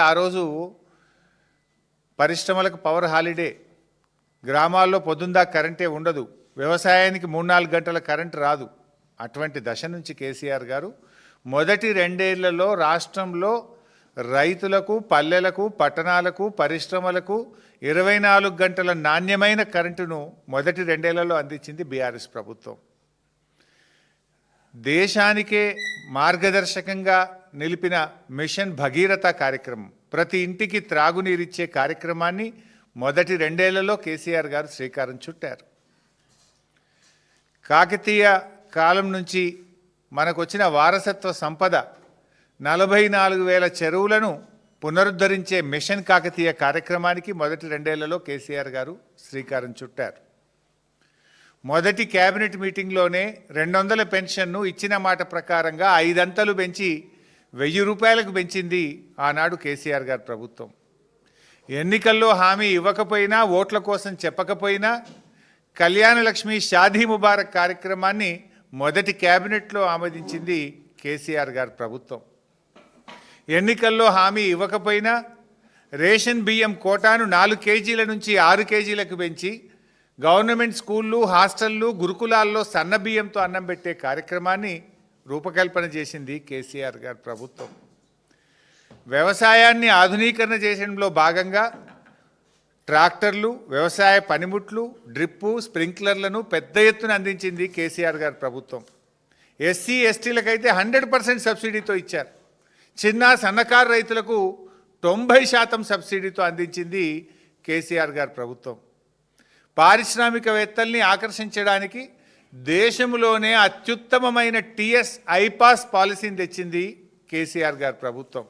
ఆ రోజు పరిశ్రమలకు పవర్ హాలిడే, గ్రామాల్లో పొద్దుందా కరెంటే ఉండదు, వ్యవసాయానికి 3-4 గంటల కరెంట్ రాదు. అటువంటి దశ నుంచి కేసీఆర్ గారు మొదటి 2 ఏళ్లలో రాష్ట్రంలో రైతులకు, పల్లెలకు, పట్టణాలకు, పరిశ్రమలకు 24 గంటల నాణ్యమైన కరెంటును మొదటి 2 ఏళ్లలో అందించింది బీఆర్ఎస్ ప్రభుత్వం. దేశానికే మార్గదర్శకంగా నిలిపిన మిషన్ భగీరథ కార్యక్రమం, ప్రతి ఇంటికి త్రాగునీరిచ్చే కార్యక్రమాన్ని మొదటి 2 ఏళ్లలో కేసీఆర్ గారు శ్రీకారం చుట్టారు. కాకతీయ కాలం నుంచి మనకు వచ్చిన వారసత్వ సంపద 44,000 చెరువులను పునరుద్ధరించే మిషన్ కాకతీయ కార్యక్రమానికి మొదటి 2 ఏళ్లలో కేసీఆర్ గారు శ్రీకారం చుట్టారు. మొదటి కేబినెట్ మీటింగ్లోనే 200 పెన్షన్ను ఇచ్చిన మాట ప్రకారంగా 5 అంతలు పెంచి 1000 రూపాయలకు పెంచింది ఆనాడు కేసీఆర్ గారి ప్రభుత్వం. ఎన్నికల్లో హామీ ఇవ్వకపోయినా, ఓట్ల కోసం చెప్పకపోయినా కళ్యాణ లక్ష్మి షాదీ ముబారక్ కార్యక్రమాన్ని మొదటి కేబినెట్లో ఆమోదించింది కేసీఆర్ గారి ప్రభుత్వం. ఎన్నికల్లో హామీ ఇవ్వకపోయినా రేషన్ బియ్యం కోటాను 4 కేజీల నుంచి 6 కేజీలకు పెంచి గవర్నమెంట్ స్కూళ్ళు, హాస్టళ్ళు, గురుకులాల్లో సన్న బియ్యంతో అన్నం పెట్టే కార్యక్రమాన్ని రూపకల్పన చేసింది కేసీఆర్ గారి ప్రభుత్వం. వ్యవసాయాన్ని ఆధునీకరణ చేయడంలో భాగంగా ట్రాక్టర్లు, వ్యవసాయ పనిముట్లు, డ్రిప్పు, స్ప్రింక్లర్లను పెద్ద ఎత్తున అందించింది కేసీఆర్ గారి ప్రభుత్వం. ఎస్సీ ఎస్టీలకైతే 100% సబ్సిడీతో ఇచ్చారు. చిన్న సన్నకారు రైతులకు 90% సబ్సిడీతో అందించింది కేసీఆర్ గారి ప్రభుత్వం. పారిశ్రామికవేత్తల్ని ఆకర్షించడానికి దేశంలోనే అత్యుత్తమమైన టీఎస్ ఐపాస్ పాలసీని తెచ్చింది కేసీఆర్ గారి ప్రభుత్వం.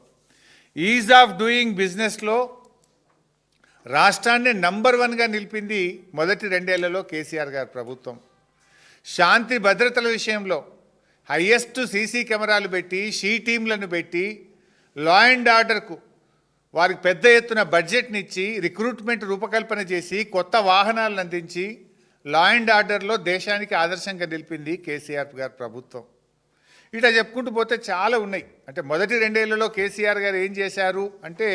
ఈజ్ ఆఫ్ డూయింగ్ బిజినెస్లో రాష్ట్రాన్ని నంబర్ 1గా నిలిపింది మొదటి 2 ఏళ్లలో కేసీఆర్ గారి ప్రభుత్వం. శాంతి భద్రతల విషయంలో హయ్యెస్ట్ సీసీ కెమెరాలు పెట్టి, షీ టీంలను పెట్టి, లా అండ్ ఆర్డర్కు వారికి పెద్ద ఎత్తున బడ్జెట్ని ఇచ్చి, రిక్రూట్మెంట్ రూపకల్పన చేసి, కొత్త వాహనాలను అందించి లా అండ్ ఆర్డర్లో దేశానికి ఆదర్శంగా నిలిపింది కేసీఆర్ గారి ప్రభుత్వం. ఇట్లా చెప్పుకుంటూ పోతే చాలా ఉన్నాయి. అంటే మొదటి 2 ఏళ్లలో కేసీఆర్ గారు ఏం చేశారు అంటే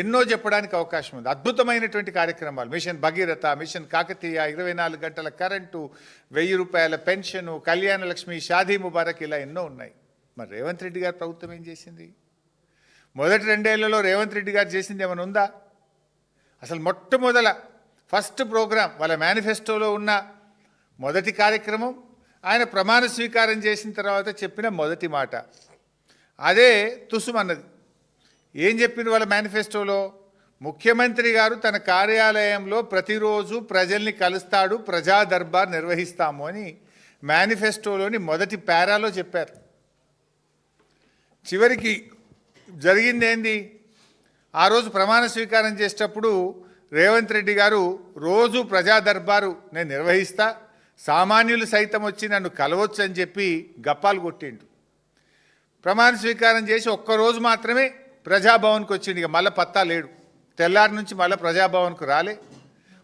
ఎన్నో చెప్పడానికి అవకాశం ఉంది. అద్భుతమైనటువంటి కార్యక్రమాలు, మిషన్ భగీరథ, మిషన్ కాకతీయ, 24 గంటల కరెంటు, 1000 రూపాయల పెన్షను, కళ్యాణ లక్ష్మి, షాదీ ముబారక్, ఇలా ఎన్నో ఉన్నాయి. మరి రేవంత్ రెడ్డి గారి ప్రభుత్వం ఏం చేసింది? మొదటి 2 ఏళ్లలో రేవంత్ రెడ్డి గారు చేసింది ఏమైనా ఉందా? అసలు మొట్టమొదల ఫస్ట్ ప్రోగ్రాం, వాళ్ళ మేనిఫెస్టోలో ఉన్న మొదటి కార్యక్రమం, ఆయన ప్రమాణ స్వీకారం చేసిన తర్వాత చెప్పిన మొదటి మాట అదే తుసుమన్నది. ఏం చెప్పింది వాళ్ళ మేనిఫెస్టోలో? ముఖ్యమంత్రి గారు తన కార్యాలయంలో ప్రతిరోజు ప్రజల్ని కలుస్తాడు, ప్రజా దర్బార్ నిర్వహిస్తాము అని మేనిఫెస్టోలోని మొదటి పారాలో చెప్పారు. చివరికి జరిగింది ఏంది? ఆ రోజు ప్రమాణ స్వీకారం చేసేటప్పుడు రేవంత్ రెడ్డి గారు రోజు ప్రజా దర్బారు నేను నిర్వహిస్తా, సామాన్యులు సైతం వచ్చి నన్ను కలవచ్చు అని చెప్పి గప్పాలు కొట్టిండు. ప్రమాణ స్వీకారం చేసి ఒక్కరోజు మాత్రమే ప్రజాభవన్కి వచ్చిండు. ఇక మళ్ళీ పత్తా లేడు. తెల్లారి నుంచి మళ్ళీ ప్రజాభవన్కు రాలే.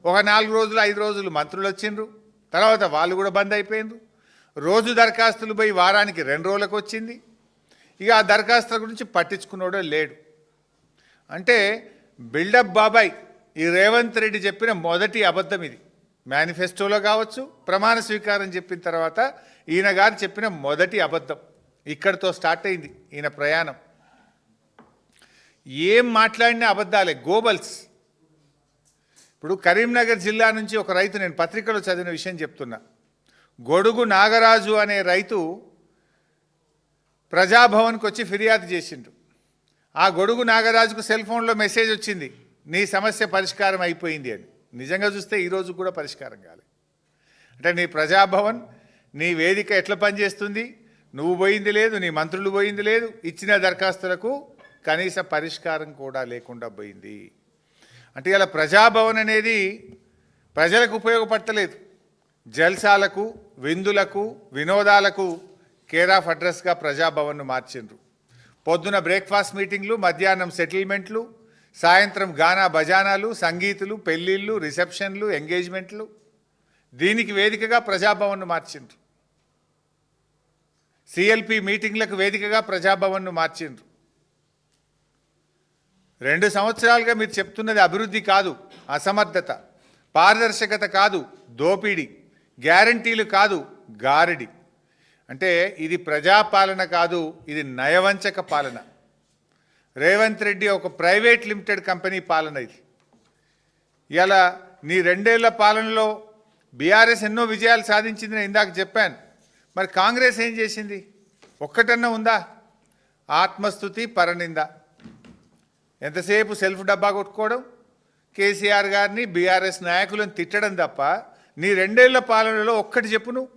ఒక 4 రోజులు 5 రోజులు మంత్రులు వచ్చిండ్రు, తర్వాత వాళ్ళు కూడా బంద్ అయిపోయిండ్రు. రోజు దరఖాస్తులు పోయి వారానికి 2 రోజులకు వచ్చింది. ఇక ఆ దరఖాస్తుల గురించి పట్టించుకున్నాడో లేడు. అంటే బిల్డప్ బాబాయ్ ఈ రేవంత్ రెడ్డి చెప్పిన మొదటి అబద్ధం ఇది. మేనిఫెస్టోలో కావచ్చు, ప్రమాణ స్వీకారం చెప్పిన తర్వాత ఈయన గారు చెప్పిన మొదటి అబద్ధం. ఇక్కడితో స్టార్ట్ అయింది ఈయన ప్రయాణం. ఏం మాట్లాడినా అబద్ధాలే, గోబల్స్. ఇప్పుడు కరీంనగర్ జిల్లా నుంచి ఒక రైతు, నేను పత్రికలో చదివిన విషయం చెప్తున్నా, గొడుగు నాగరాజు అనే రైతు ప్రజాభవన్కి వచ్చి ఫిర్యాదు చేసిండు. ఆ గొడుగు నాగరాజుకు సెల్ ఫోన్లో మెసేజ్ వచ్చింది, నీ సమస్య పరిష్కారం అయిపోయింది అని. నిజంగా చూస్తే ఈరోజు కూడా పరిష్కారం కాలేదు. అంటే నీ ప్రజాభవన్, నీ వేదిక ఎట్లా పనిచేస్తుంది? నువ్వు పోయింది లేదు, నీ మంత్రులు పోయింది లేదు, ఇచ్చిన దరఖాస్తులకు కనీస పరిష్కారం కూడా లేకుండా పోయింది. అంటే ఇలా ప్రజాభవన్ అనేది ప్రజలకు ఉపయోగపడతలేదు. జల్సాలకు, విందులకు, వినోదాలకు కేర్ ఆఫ్ అడ్రస్గా ప్రజాభవన్ను మార్చిండ్రు. పొద్దున బ్రేక్ఫాస్ట్ మీటింగ్లు, మధ్యాహ్నం సెటిల్మెంట్లు, సాయంత్రం గానా బజానాలు, సంగీతులు, పెళ్ళిళ్ళు, రిసెప్షన్లు, ఎంగేజ్మెంట్లు, దీనికి వేదికగా ప్రజాభవన్ను మార్చిండ్రు. సిఎల్పి మీటింగ్లకు వేదికగా ప్రజాభవన్ను మార్చిండ్రు. 2 సంవత్సరాలుగా మీరు చెప్తున్నది అభివృద్ధి కాదు, అసమర్థత, పారదర్శకత కాదు, దోపిడీ, గ్యారంటీలు కాదు, గారడి. అంటే ఇది ప్రజాపాలన కాదు, ఇది నయవంచక పాలన. రేవంత్ రెడ్డి ఒక ప్రైవేట్ లిమిటెడ్ కంపెనీ పాలన ఇది. ఇలా నీ 2 ఏళ్ల పాలనలో బీఆర్ఎస్ ఎన్నో విజయాలు సాధించింది, నేను ఇందాక చెప్పాను. మరి కాంగ్రెస్ ఏం చేసింది? ఒక్కటన్నా ఉందా? ఆత్మస్థుతి, పరనింద. ఎంతసేపు సెల్ఫ్ డబ్బా కొట్టుకోవడం, కేసీఆర్ గారిని బీఆర్ఎస్ నాయకులను తిట్టడం తప్ప నీ 2 ఏళ్ల పాలనలో ఒక్కటి చెప్పు నువ్వు.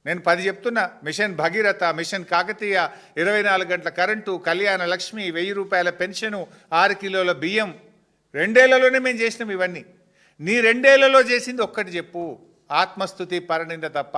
నేను 10 చెప్తున్నా. మిషన్ భగీరథ, మిషన్ కాకతీయ, 24 గంటల కరెంటు, కళ్యాణ లక్ష్మి, 1000 రూపాయల పెన్షను, 6 కిలోల బియ్యం. 2 ఏళ్లలోనే మేము చేసినాం ఇవన్నీ. నీ 2 ఏళ్లలో చేసింది ఒక్కటి చెప్పు, ఆత్మస్థుతి, పరనింద తప్ప.